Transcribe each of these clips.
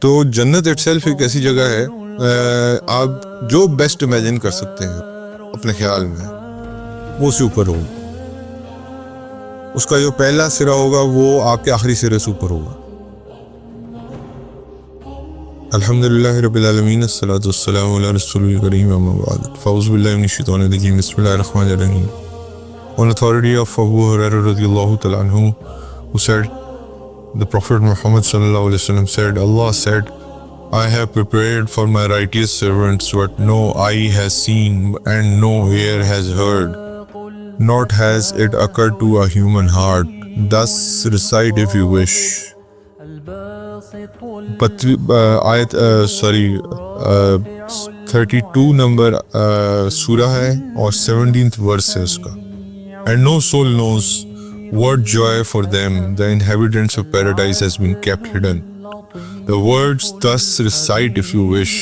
تو جنت it self ایک ایسی جگہ ہے آپ جو بیسٹ امیجن کر سکتے ہیں اپنے خیال میں وہ سے اوپر ہوگا. اس کا جو پہلا سرا ہوگا وہ آپ کے آخری سرے سے اوپر ہوگا. الحمدللہ رب العالمین الصلاۃ والسلام علی رسول الکریم اما بعد فاعوذ باللہ من الشیطان الرجیم بسم اللہ الرحمن الرحیم. On authority of Abu Hurairah radiyallahu ta'ala anhu, who said, the Prophet Muhammad sallallahu alaihi wasallam said, Allah said, I have prepared for my righteous servants what no eye has seen and no ear has heard, not has it occurred to a human heart. Thus recite if you wish. آیت 32 number سورہ ہے اور 17th ورس ہے اس کا. And no soul knows what joy for them the inhabitants of paradise has been kept hidden. The words thus recite if you wish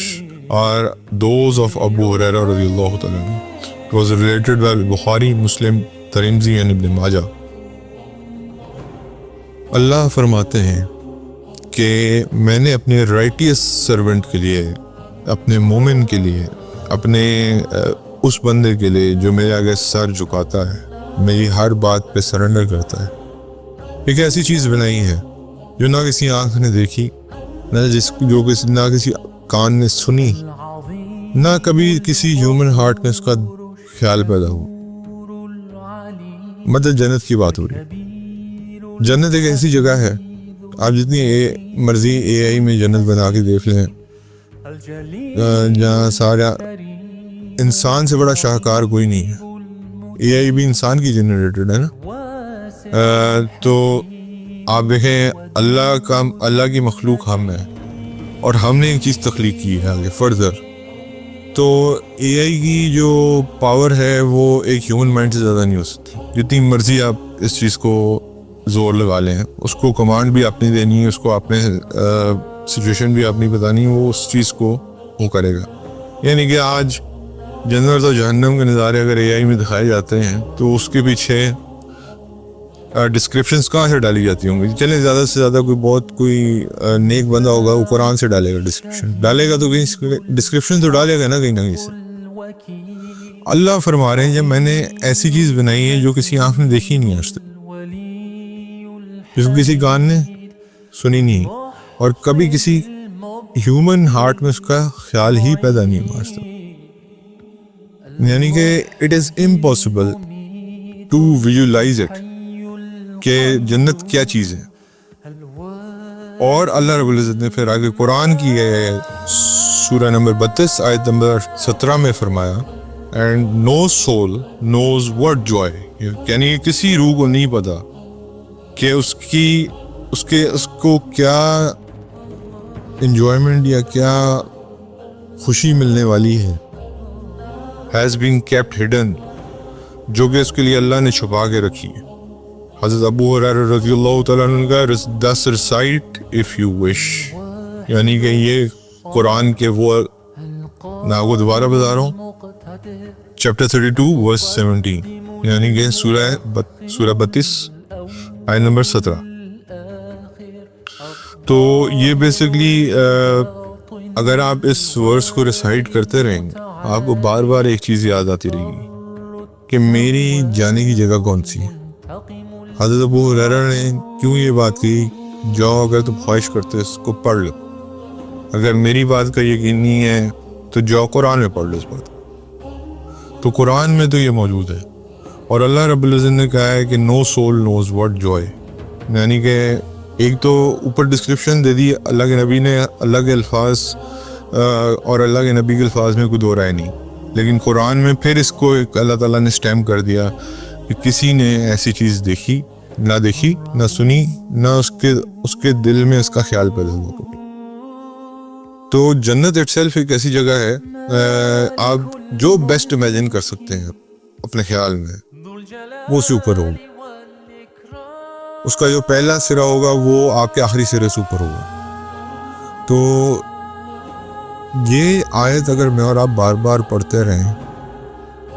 are those of Abu Hurairah radiyallahu ta'ala. It was related by Bukhari, Muslim, Tirmidhi and Ibn Majah. اللہ فرماتے ہیں کہ میں نے اپنے رائٹیس servant کے لیے، اپنے مومن کے لیے، اپنے اس بندے کے لیے جو میرے آگے سر جھکاتا ہے، میری ہر بات پہ سرنڈر کرتا ہے، ایک ایسی چیز بنائی ہے جو نہ کسی آنکھ نے دیکھی، نہ کسی کان نے سنی، نہ کبھی کسی ہیومن ہارٹ میں اس کا خیال پیدا ہو. مطلب جنت کی بات ہو رہی ہے. جنت ایک ایسی جگہ ہے، آپ جتنی مرضی اے آئی میں جنت بنا کے دیکھ لیں، جہاں سارا انسان سے بڑا شاہکار کوئی نہیں ہے. اے آئی بھی انسان کی جنریٹڈ ہے نا. تو آپ دیکھیں اللہ کی مخلوق ہم ہے اور ہم نے ایک چیز تخلیق کی ہے آگے فردر. تو اے آئی کی جو پاور ہے وہ ایک ہیومن مائنڈ سے زیادہ نہیں ہو سکتی. جتنی مرضی آپ اس چیز کو زور لگا لیں، اس کو کمانڈ بھی آپ نے دینی ہے، اس کو آپ نے سچویشن بھی آپ نہیں بتانی، وہ اس چیز کو وہ کرے گا. یعنی کہ آج جنت اور جہنم کے نظارے اگر اے آئی میں دکھائے جاتے ہیں تو اس کے پیچھے ڈسکرپشنز کہاں سے ڈالی جاتی ہوں گی؟ چلیں زیادہ سے زیادہ کوئی نیک بندہ ہوگا وہ قرآن سے ڈالے گا، ڈسکرپشن ڈالے گا، تو کہیں ڈسکرپشن تو ڈالے گا نا کہیں نہ کہیں سے. اللہ فرما رہے ہیں جب میں نے ایسی چیز بنائی ہے جو کسی آنکھ نے دیکھی نہیں آج تک، جس کو کسی کان نے سنی نہیں، اور کبھی کسی ہیومن ہارٹ میں اس کا خیال ہی پیدا نہیں ہوا آج تک. یعنی کہ it is impossible to visualise it کہ جنت کیا چیز ہے. اور اللہ رب العزت نے پھر آگے قرآن کی سورہ نمبر 32 آیت نمبر 17 میں فرمایا، and no soul knows what joy, یعنی کسی روح کو نہیں پتا کہ اس کو کیا انجوائمنٹ یا کیا خوشی ملنے والی ہے. has been kept hidden، جو کہ اس کے لیے اللہ نے چھپا کے رکھی ہے. حضرت ابو ہریرہ رضی اللہ تعالیٰ عنہ کا thus recite if you wish، یعنی کہ یہ قرآن کے وہ میں آپ کو دوبارہ بتا رہا ہوں، چیپٹر 32 verse 17، یعنی کہ سورہ 32 آیت نمبر 17. تو یہ بیسکلی اگر آپ اس ورس کو ریسائٹ کرتے رہیں گے آپ کو بار بار ایک چیز یاد آتی رہے گی کہ میری جانے کی جگہ کون سی ہے. حضرت ابو ہریرہ نے کیوں یہ بات کی؟ جاؤ اگر تم خواہش کرتے اس کو پڑھ لو، اگر میری بات کا یقین نہیں ہے تو جاؤ قرآن میں پڑھ لو اس بات. تو قرآن میں تو یہ موجود ہے، اور اللہ رب العزت نے کہا ہے کہ نو سول نوز واٹ جوائے. یعنی کہ ایک تو اوپر ڈسکرپشن دے دی اللہ کے نبی نے، اللہ کے الفاظ اور اللہ کے نبی کے الفاظ میں کوئی دو رائے نہیں، لیکن قرآن میں پھر اس کو اللہ تعالیٰ نے اسٹیمپ کر دیا کہ کسی نے ایسی چیز نہ دیکھی نہ سنی، نہ اس کے دل میں اس کا خیال پیدا ہوا. تو جنت اٹ سیلف ایک ایسی جگہ ہے آپ جو بیسٹ امیجن کر سکتے ہیں اپنے خیال میں وہ سے اوپر ہوگا. اس کا جو پہلا سرا ہوگا وہ آپ کے آخری سرے سے اوپر ہوگا. تو یہ آیت اگر میں اور آپ بار بار پڑھتے رہیں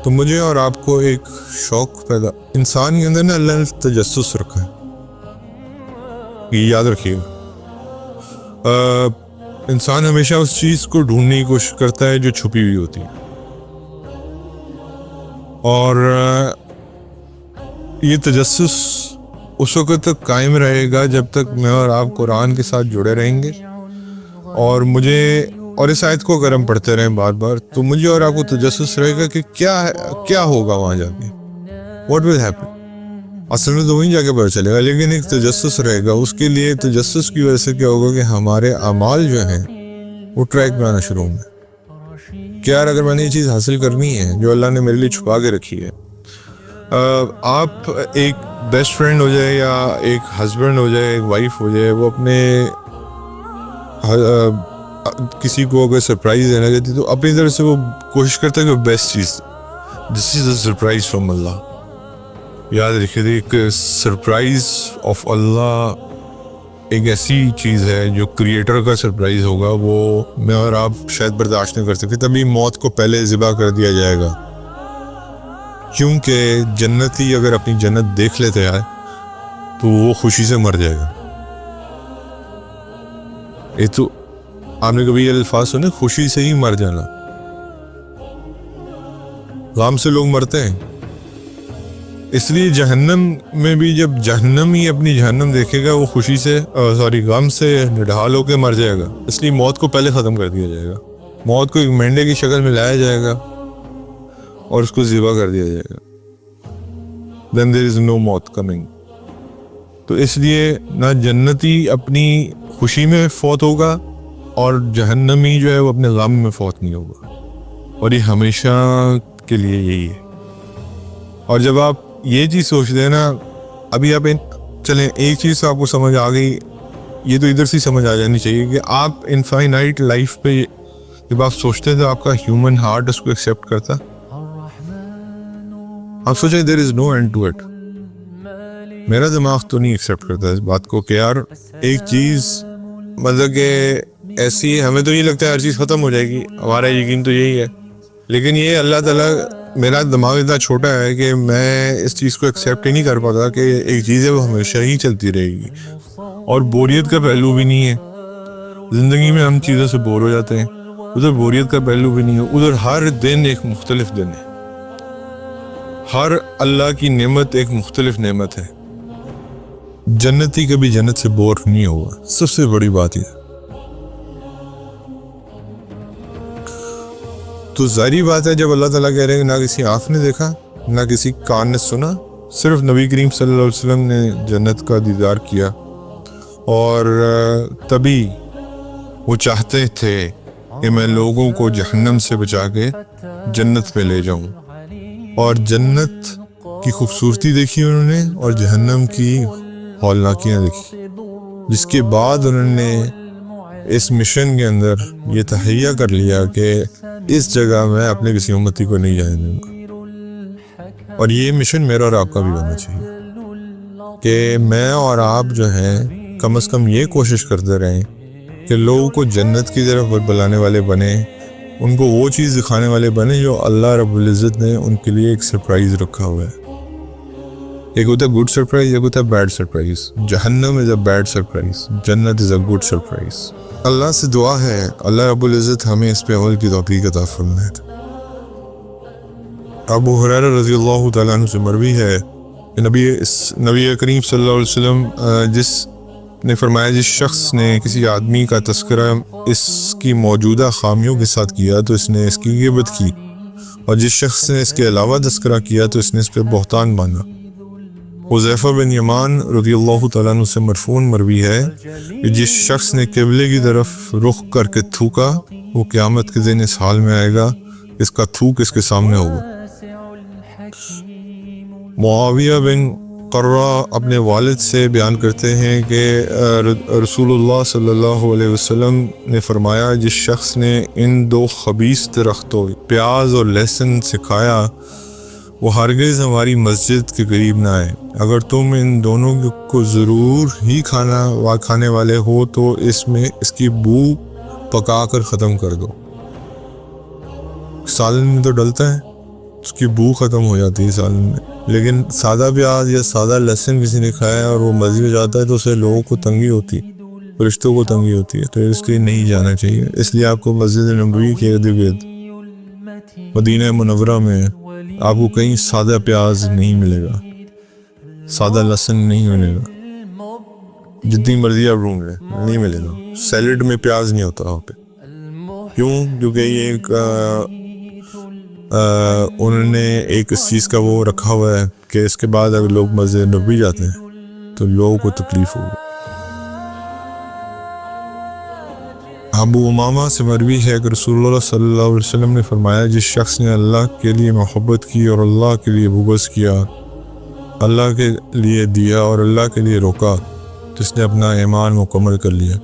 تو مجھے اور آپ کو ایک شوق پیدا، انسان کے اندر نا اللہ نے تجسس رکھا ہے، یہ یاد رکھیے گا. انسان ہمیشہ اس چیز کو ڈھونڈنے کی کوشش کرتا ہے جو چھپی ہوئی ہوتی ہے، اور یہ تجسس اس وقت تک قائم رہے گا جب تک میں اور آپ قرآن کے ساتھ جڑے رہیں گے، اور مجھے اور اس آیت کو اگر ہم پڑھتے رہیں بار بار تو مجھے اور آپ کو تجسس رہے گا کہ کیا ہوگا وہاں جا کے، واٹ ول ہیپن۔ اصل میں تو وہیں جا کے پتہ چلے گا، لیکن ایک تجسس رہے گا۔ اس کے لیے تجسس کی وجہ سے کیا ہوگا کہ ہمارے اعمال جو ہیں وہ ٹریک میں آنا شروع ہوں گے کہ یار اگر میں نے یہ چیز حاصل کرنی ہے جو اللہ نے میرے لیے چھپا کے رکھی ہے۔ آپ ایک بیسٹ فرینڈ ہو جائے یا ایک ہسبینڈ ہو جائے، ایک وائف ہو جائے، وہ اپنے کسی کو اگر سرپرائز دینا چاہتی تو اپنی طرف سے وہ کوشش کرتا ہے کہ بیسٹ چیز، دس از اے سرپرائز فرام اللہ۔ یاد رکھیے ایک سرپرائز آف اللہ ایک ایسی چیز ہے جو کریٹر کا سرپرائز ہوگا، وہ میں اور آپ شاید برداشت نہیں کر سکتے۔ تبھی موت کو پہلے ذبح کر دیا جائے گا، کیونکہ جنتی اگر اپنی جنت دیکھ لیتے ہیں تو وہ خوشی سے مر جائے گا۔ یہ تو آپ نے کبھی یہ الفاظ سنے، خوشی سے ہی مر جانا؟ غم سے لوگ مرتے ہیں۔ اس لیے جہنم میں بھی جب جہنمی اپنی جہنم دیکھے گا وہ خوشی سے غم سے نڈھال ہو کے مر جائے گا۔ اس لیے موت کو پہلے ختم کر دیا جائے گا، موت کو ایک مینڈے کی شکل میں لایا جائے گا اور اس کو ذبح کر دیا جائے گا۔ then there is no موت coming۔ تو اس لیے نہ جنتی اپنی خوشی میں فوت ہوگا اور جہنمی جو ہے وہ اپنے غم میں فوت نہیں ہوگا، اور یہ ہمیشہ کے لیے یہی ہے۔ اور جب آپ یہ چیز سوچتے ہیں نا، ابھی آپ چلیں ایک چیز تو آپ کو سمجھ آ گئی، یہ تو ادھر سے سمجھ آ جانی چاہیے کہ آپ انفائنائٹ لائف پہ جب آپ سوچتے ہیں تو آپ کا ہیومن ہارٹ اس کو ایکسیپٹ کرتا۔ آپ سوچیں دیر از نو اینڈ ٹو اٹ۔ میرا دماغ تو نہیں ایکسیپٹ کرتا اس بات کو کہ یار ایک چیز مطلب کہ ایسی، ہمیں تو یہ لگتا ہے ہر چیز ختم ہو جائے گی، ہمارا یقین تو یہی ہے، لیکن یہ اللہ تعالیٰ، میرا دماغ اتنا چھوٹا ہے کہ میں اس چیز کو ایکسیپٹ ہی نہیں کر پاتا کہ ایک چیز ہے وہ ہمیشہ ہی چلتی رہے گی، اور بوریت کا پہلو بھی نہیں ہے۔ زندگی میں ہم چیزوں سے بور ہو جاتے ہیں، ادھر بوریت کا پہلو بھی نہیں ہے، ادھر ہر دن ایک مختلف دن ہے، ہر اللہ کی نعمت ایک مختلف نعمت ہے۔ جنتی کبھی جنت سے بور نہیں ہوگا، سب سے بڑی بات یہ۔ تو ظاہری بات ہے جب اللہ تعالیٰ کہہ رہے ہیں کہ نہ کسی آنکھ نے دیکھا نہ کسی کان نے سنا، صرف نبی کریم صلی اللہ علیہ وسلم نے جنت کا دیدار کیا، اور تبھی وہ چاہتے تھے کہ میں لوگوں کو جہنم سے بچا کے جنت پہ لے جاؤں، اور جنت کی خوبصورتی دیکھی انہوں نے اور جہنم کی ہولناکیاں دیکھی، جس کے بعد انہوں نے اس مشن کے اندر یہ تہیہ کر لیا کہ اس جگہ میں اپنے کسی امتی کو نہیں جانے دوں گا۔ اور یہ مشن میرا اور آپ کا بھی ہونا چاہیے کہ میں اور آپ جو ہیں کم از کم یہ کوشش کرتے رہیں کہ لوگوں کو جنت کی طرف بلانے والے بنیں، ان کو وہ چیز دکھانے والے بنیں جو اللہ رب العزت نے ان کے لیے ایک سرپرائز رکھا ہوا ہے۔ ایک ہوتا ہے گڈ سرپرائز، ایک ہوتا ہے بیڈ سرپرائز۔ جہنم از اے بیڈ سرپرائز، جنت از اے گڈ سرپرائز۔ اللہ سے دعا ہے اللہ رب العزت ہمیں اس پہ عمل کی توفیق عطا فرمائے۔ ابو ہریرہ رضی اللہ تعالیٰ عنہ سے مروی ہے کہ نبی کریم صلی اللہ علیہ وسلم جس نے فرمایا جس شخص نے کسی آدمی کا تذکرہ اس کی موجودہ خامیوں کے ساتھ کیا تو اس نے اس کی غیبت کی، اور جس شخص نے اس کے علاوہ تذکرہ کیا تو اس نے اس پہ بہتان باندھا۔ حذیفہ بن یمان رضی اللہ تعالیٰ عنہ سے مرفوعاً مروی ہے کہ جس شخص نے قبلے کی طرف رخ کر کے تھوکا وہ قیامت کے دن اس حال میں آئے گا اس کا تھوک اس کے سامنے ہوگا۔ معاویہ بن قرہ اپنے والد سے بیان کرتے ہیں کہ رسول اللہ صلی اللہ علیہ وسلم نے فرمایا جس شخص نے ان دو خبیث درختوں پیاز اور لہسن سے کھایا وہ ہرگز ہماری مسجد کے قریب نہ آئے۔ اگر تم ان دونوں کو ضرور ہی کھانے والے ہو تو اس کی بو پکا کر ختم کر دو۔ سالن میں تو ڈلتا ہے، اس کی بو ختم ہو جاتی ہے سالن میں، لیکن سادہ پیاز یا سادہ لہسن کسی نے کھایا اور وہ مزید ہو جاتا ہے تو اسے لوگوں کو تنگی ہوتی، فرشتوں کو تنگی ہوتی ہے، تو اس لیے نہیں جانا چاہیے. اس لیے آپ کو مسجد نبوی کے ارد گرد مدینہ منورہ میں آپ کو کہیں سادہ پیاز نہیں ملے گا، سادہ لہسن نہیں ملے گا. جتنی مرضی آپ ڈھونڈ لیں نہیں ملے گا. سیلڈ میں پیاز نہیں ہوتا وہاں پہ. کیوں؟ کیونکہ یہ ایک انہوں نے ایک اس چیز کا وہ رکھا ہوا ہے کہ اس کے بعد اگر لوگ مسجد نبوی جاتے ہیں تو لوگوں کو تکلیف ہوگی. ابو امامہ سے مروی ہے کہ رسول اللہ صلی اللہ علیہ وسلم نے فرمایا، جس شخص نے اللہ کے لیے محبت کی اور اللہ کے لیے بغض کیا، اللہ کے لیے دیا اور اللہ کے لیے روکا، تو اس نے اپنا ایمان مکمل کر لیا.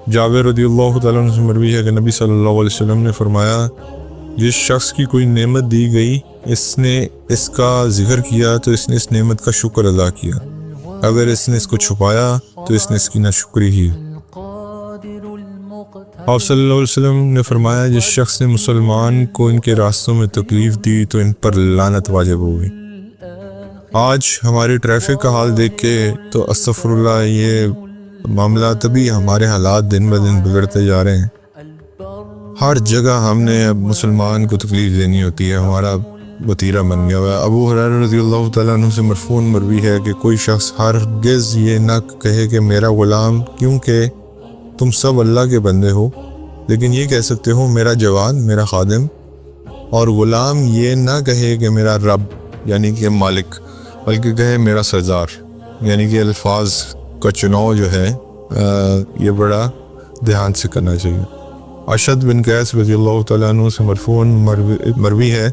جابر رضی اللہ تعالیٰ عنہ سے مروی ہے کہ نبی صلی اللہ علیہ وسلم نے فرمایا، جس شخص کی کوئی نعمت دی گئی، اس نے اس کا ذکر کیا تو اس نے اس نعمت کا شکر ادا کیا. اگر اس نے اس کو چھپایا تو اس نے اس کی ناشکری کی. آپ صلی اللہ علیہ وسلم نے فرمایا، جس شخص نے مسلمان کو ان کے راستوں میں تکلیف دی تو ان پر لعنت واجب ہو گئی. آج ہماری ٹریفک کا حال دیکھ کے تو استغفر اللہ، یہ معاملہ تبھی ہمارے حالات دن بدن بگڑتے جا رہے ہیں. ہر جگہ ہم نے اب مسلمان کو تکلیف دینی ہوتی ہے، ہمارا وتیرہ بن گیا ہوا ہے. ابو ہریرہ رضی اللہ تعالیٰ عنہ سے مرفوع مروی ہے کہ کوئی شخص ہرگز یہ نہ کہے کہ میرا غلام، کیونکہ تم سب اللہ کے بندے ہو، لیکن یہ کہہ سکتے ہو میرا جوان، میرا خادم. اور غلام یہ نہ کہے کہ میرا رب یعنی کہ مالک، بلکہ کہے میرا سردار. یعنی کہ الفاظ کا چناؤ جو ہے یہ بڑا دھیان سے کرنا چاہیے. اشد بن قیس رضی اللہ تعالیٰ عنہ سے مرفوع مروی ہے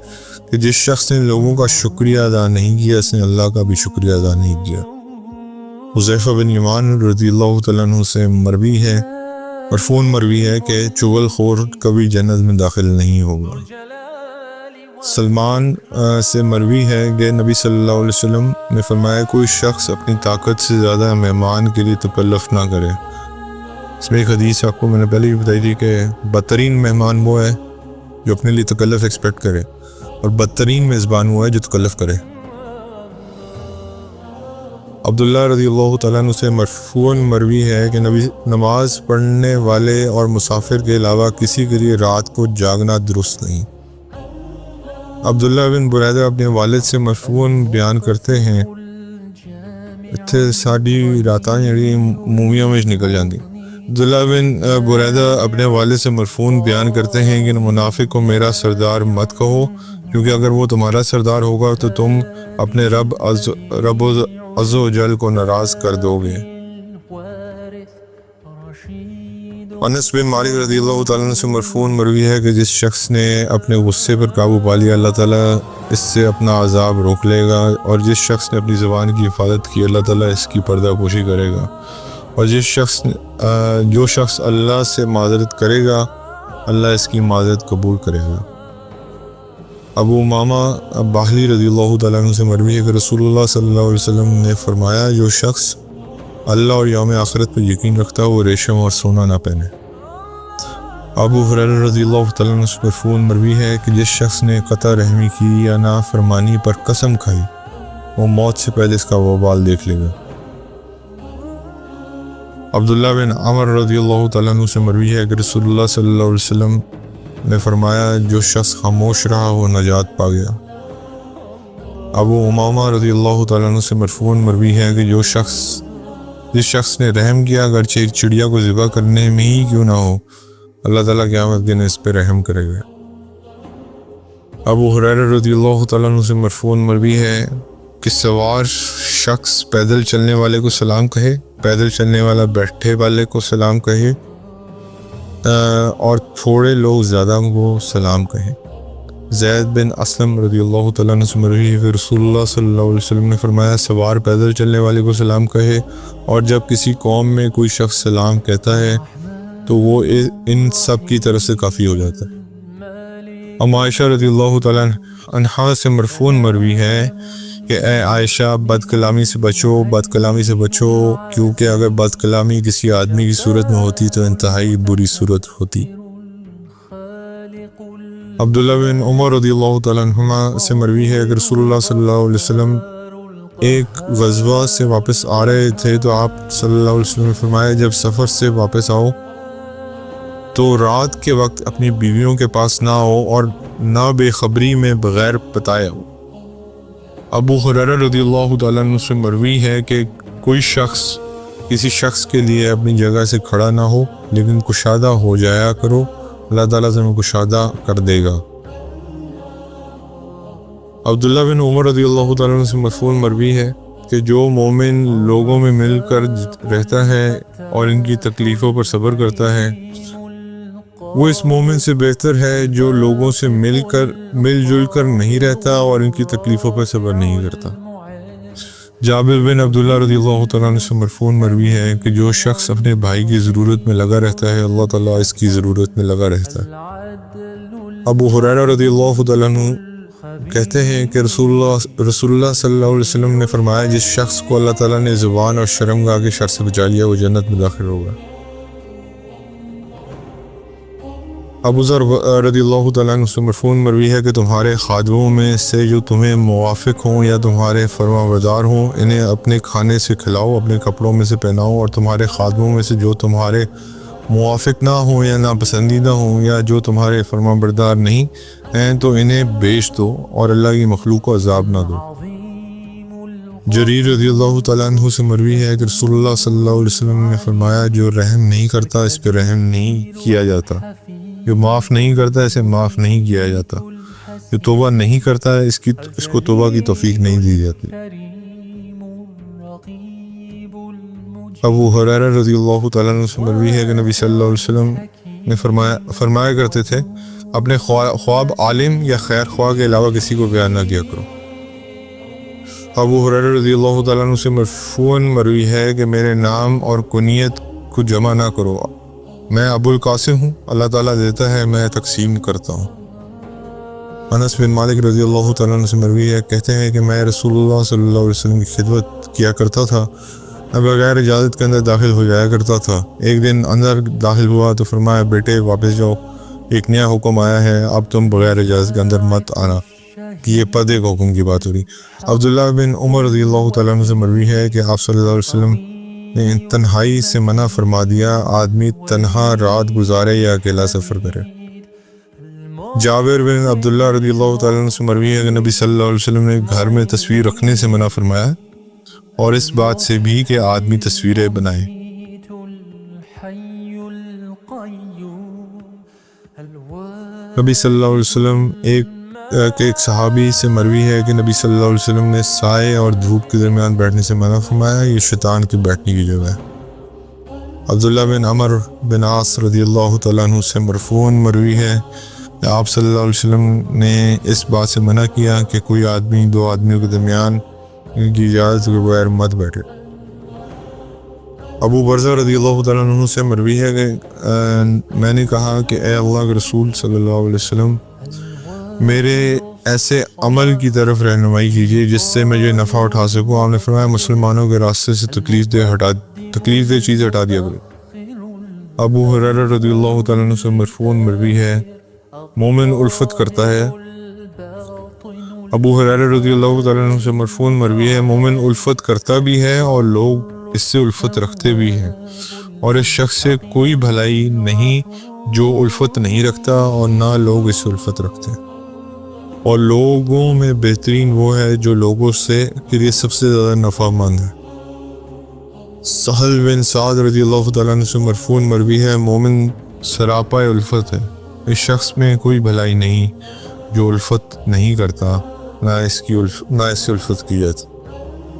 کہ جس شخص نے لوگوں کا شکریہ ادا نہیں کیا، اس نے اللہ کا بھی شکریہ ادا نہیں کیا. حذیفہ بن یمان رضی اللہ تعالیٰ عنہ سے مرفوع مروی ہے کہ چغل خور کبھی جنت میں داخل نہیں ہوگا. سلمان سے مروی ہے کہ نبی صلی اللہ علیہ وسلم نے فرمایا، کوئی شخص اپنی طاقت سے زیادہ مہمان کے لیے تکلف نہ کرے. اس میں ایک حدیث آپ کو میں نے پہلے بھی بتائی تھی کہ بدترین مہمان وہ ہے جو اپنے لیے تکلف ایکسپیکٹ کرے، اور بدترین میزبان وہ ہے جو تکلف کرے. عبداللہ رضی اللہ تعالیٰ عنہ سے مرفوع مروی ہے کہ نبی نماز پڑھنے والے اور مسافر کے علاوہ کسی کے لیے رات کو جاگنا درست نہیں. عبداللہ بن بریدہ اپنے والد سے مرفوع بیان کرتے ہیں، اتنے ساڑی راتاں جڑی موویاں میں نکل جاندی. عبداللہ بن بریدہ اپنے والد سے مرفوع بیان کرتے ہیں کہ منافق کو میرا سردار مت کہو، کیونکہ اگر وہ تمہارا سردار ہوگا تو تم اپنے رب عز و جل کو ناراض کر دو گے. انس بن مالک رضی اللہ تعالیٰ عنہ سے مرفوع مروی ہے کہ جس شخص نے اپنے غصے پر قابو پا لیا، اللہ تعالیٰ اس سے اپنا عذاب روک لے گا. اور جس شخص نے اپنی زبان کی حفاظت کی، اللہ تعالیٰ اس کی پردہ پوشی کرے گا. اور جو شخص اللہ سے معذرت کرے گا، اللہ اس کی معذرت قبول کرے گا. ابو امامہ باہلی رضی اللہ تعالیٰ عنہ سے مروی ہے کہ رسول اللہ صلی اللہ علیہ وسلم نے فرمایا، جو شخص اللہ اور یوم آخرت پر یقین رکھتا ہے وہ ریشم اور سونا نہ پہنے. ابو ہریرہ رضی اللہ تعالیٰ عنہ سے مرفوع مروی ہے کہ جس شخص نے قطع رحمی کی یا نافرمانی پر قسم کھائی، وہ موت سے پہلے اس کا وبال دیکھ لے گا. عبداللہ بن عمر رضی اللہ تعالیٰ عنہ سے مروی ہے کہ رسول اللہ صلی اللہ علیہ وسلم نے فرمایا، جو شخص خاموش رہا وہ نجات پا گیا. ابو امامہ رضی اللہ تعالیٰ عنہ سے مرفوع مروی ہے کہ جس شخص نے رحم کیا، اگرچہ ایک چڑیا کو ذبح کرنے میں ہی کیوں نہ ہو، اللہ تعالیٰ قیامت کے دن اس پہ رحم کرے گا. ابو ہریرہ رضی اللہ تعالیٰ عنہ سے مرفوع مروی ہے کہ سوار شخص پیدل چلنے والے کو سلام کہے، پیدل چلنے والا بیٹھے والے کو سلام کہے، اور تھوڑے لوگ زیادہ کو سلام کہیں. زید بن اسلم رضی اللہ تعالیٰ عنہ سے مروی ہے کہ رسول اللہ صلی اللہ علیہ وسلم نے فرمایا، سوار پیدل چلنے والے کو سلام کہے، اور جب کسی قوم میں کوئی شخص سلام کہتا ہے تو وہ ان سب کی طرف سے کافی ہو جاتا ہے. ام عائشہ رضی اللہ تعالیٰ عنہا سے مرفوع مروی ہے کہ اے عائشہ، بد کلامی سے بچو، کیونکہ اگر بد کلامی کسی آدمی کی صورت میں ہوتی تو انتہائی بری صورت ہوتی. عبداللہ بن عمر رضی اللہ تعالیٰ عنہما سے مروی ہے کہ رسول اللہ صلی اللہ علیہ وسلم ایک غزوہ سے واپس آ رہے تھے تو آپ صلی اللہ علیہ وسلم نے فرمایا جب سفر سے واپس آؤ تو رات کے وقت اپنی بیویوں کے پاس نہ ہو اور نہ بے خبری میں بغیر بتائے ہو۔ ابو ہریرہ رضی اللہ تعالیٰ عنہ سے مروی ہے کہ کوئی شخص کسی شخص کے لیے اپنی جگہ سے کھڑا نہ ہو لیکن کشادہ ہو جایا کرو، اللہ تعالیٰ تمہیں کشادہ کر دے گا۔ عبداللہ بن عمر رضی اللہ تعالیٰ عنہ سے مرفوع مروی ہے کہ جو مومن لوگوں میں مل کر رہتا ہے اور ان کی تکلیفوں پر صبر کرتا ہے وہ اس مومن سے بہتر ہے جو لوگوں سے مل جل کر نہیں رہتا اور ان کی تکلیفوں پر صبر نہیں کرتا۔ جابر بن عبداللہ رضی اللہ تعالیٰ عنہ سے مرفوع مروی ہے کہ جو شخص اپنے بھائی کی ضرورت میں لگا رہتا ہے اللہ تعالیٰ اس کی ضرورت میں لگا رہتا ہے۔ ابو ہریرہ رضی اللہ تعالیٰ عنہ کہتے ہیں کہ رسول اللہ صلی اللہ علیہ وسلم نے فرمایا جس شخص کو اللہ تعالیٰ نے زبان اور شرمگاہ کے شر سے بچا لیا وہ جنت میں داخل ہوگا۔ ابو ذر رضی اللہ تعالیٰ عنہ سے مرفوع مروی ہے کہ تمہارے خادموں میں سے جو تمہیں موافق ہوں یا تمہارے فرما بردار ہوں انہیں اپنے کھانے سے کھلاؤ، اپنے کپڑوں میں سے پہناؤ، اور تمہارے خادموں میں سے جو تمہارے موافق نہ ہوں یا ناپسندیدہ ہوں یا جو تمہارے فرما بردار نہیں ہیں تو انہیں بیچ دو اور اللہ کی مخلوق کو عذاب نہ دو۔ جریر رضی اللہ تعالیٰ عنہ سے مروی ہے کہ رسول اللہ صلی اللہ علیہ وسلم نے فرمایا جو رحم نہیں کرتا اس پہ رحم نہیں کیا جاتا، جو معاف نہیں کرتا اسے معاف نہیں کیا جاتا، جو توبہ نہیں کرتا ہے اس کو توبہ کی توفیق نہیں دی جاتی۔ ابو ہریرہ رضی اللہ تعالیٰ عنہ سے مروی ہے کہ نبی صلی اللہ علیہ وسلم نے فرمایا کرتے تھے اپنے خواب عالم یا خیر خواہ کے علاوہ کسی کو بیان نہ کیا کرو۔ ابو ہریرہ رضی اللہ تعالیٰ عنہ سے مرفوعاً مروی ہے کہ میرے نام اور کنیت کو جمع نہ کرو، میں ابو القاسم ہوں، اللہ تعالیٰ دیتا ہے میں تقسیم کرتا ہوں۔ انس بن مالک رضی اللہ تعالیٰ عنہ سے مروی ہے کہتے ہیں کہ میں رسول اللہ صلی اللہ علیہ وسلم کی خدمت کیا کرتا تھا، میں بغیر اجازت کے اندر داخل ہو جایا کرتا تھا۔ ایک دن اندر داخل ہوا تو فرمایا بیٹے واپس جاؤ، ایک نیا حکم آیا ہے، اب تم بغیر اجازت کے اندر مت آنا۔ یہ پردے کے حکم کی بات ہو رہی۔ عبداللہ بن عمر رضی اللہ تعالیٰ عنہ سے مروی ہے کہ آپ صلی اللہ علیہ وسلم نے تنہائی سے منع فرما دیا، آدمی تنہا رات گزارے یا اکیلا سفر کرے۔ جابر بن عبداللہ رضی اللہ تعالیٰ عنہ سے مروی ہے کہ نبی صلی اللہ علیہ وسلم نے گھر میں تصویر رکھنے سے منع فرمایا اور اس بات سے بھی کہ آدمی تصویریں بنائے۔ نبی صلی اللہ علیہ وسلم ایک صحابی سے مروی ہے کہ نبی صلی اللہ علیہ وسلم نے سائے اور دھوپ کے درمیان بیٹھنے سے منع فرمایا، یہ شیطان کی بیٹھنے کی جگہ ہے۔ عبداللہ بن عمر بن عاص رضی اللہ تعالیٰ عنہ سے مرفوعاً مروی ہے کہ آپ صلی اللہ علیہ وسلم نے اس بات سے منع کیا کہ کوئی آدمی دو آدمیوں کے درمیان ان کی اجازت کے بغیر مت بیٹھے۔ ابو برزہ رضی اللہ تعالیٰ عنہ سے مروی ہے کہ میں نے کہا کہ اے اللہ کے رسول صلی اللہ علیہ وسلم میرے ایسے عمل کی طرف رہنمائی کیجیے جس سے میں یہ نفع اٹھا سکوں۔ آپ نے فرمایا مسلمانوں کے راستے سے تکلیف دہ چیز ہٹا دیا کرو۔ ابو ہریرہ رضی اللہ تعالیٰ عنہ سے مرفوع مروی ہے مومن الفت کرتا ہے۔ ابو ہریرہ رضی اللہ تعالیٰ عنہ سے مرفوع مروی ہے مومن الفت کرتا بھی ہے اور لوگ اس سے الفت رکھتے بھی ہیں، اور اس شخص سے کوئی بھلائی نہیں جو الفت نہیں رکھتا اور نہ لوگ اس سے الفت رکھتے، اور لوگوں میں بہترین وہ ہے جو لوگوں سے کے لیے سب سے زیادہ نفع مند ہے۔ سہل بن سعد رضی اللہ تعالیٰ عنہ سے مرفوع مروی ہے مومن سراپا الفت ہے، اس شخص میں کوئی بھلائی نہیں جو الفت نہیں کرتا نہ اس سے الفت کی جاتی۔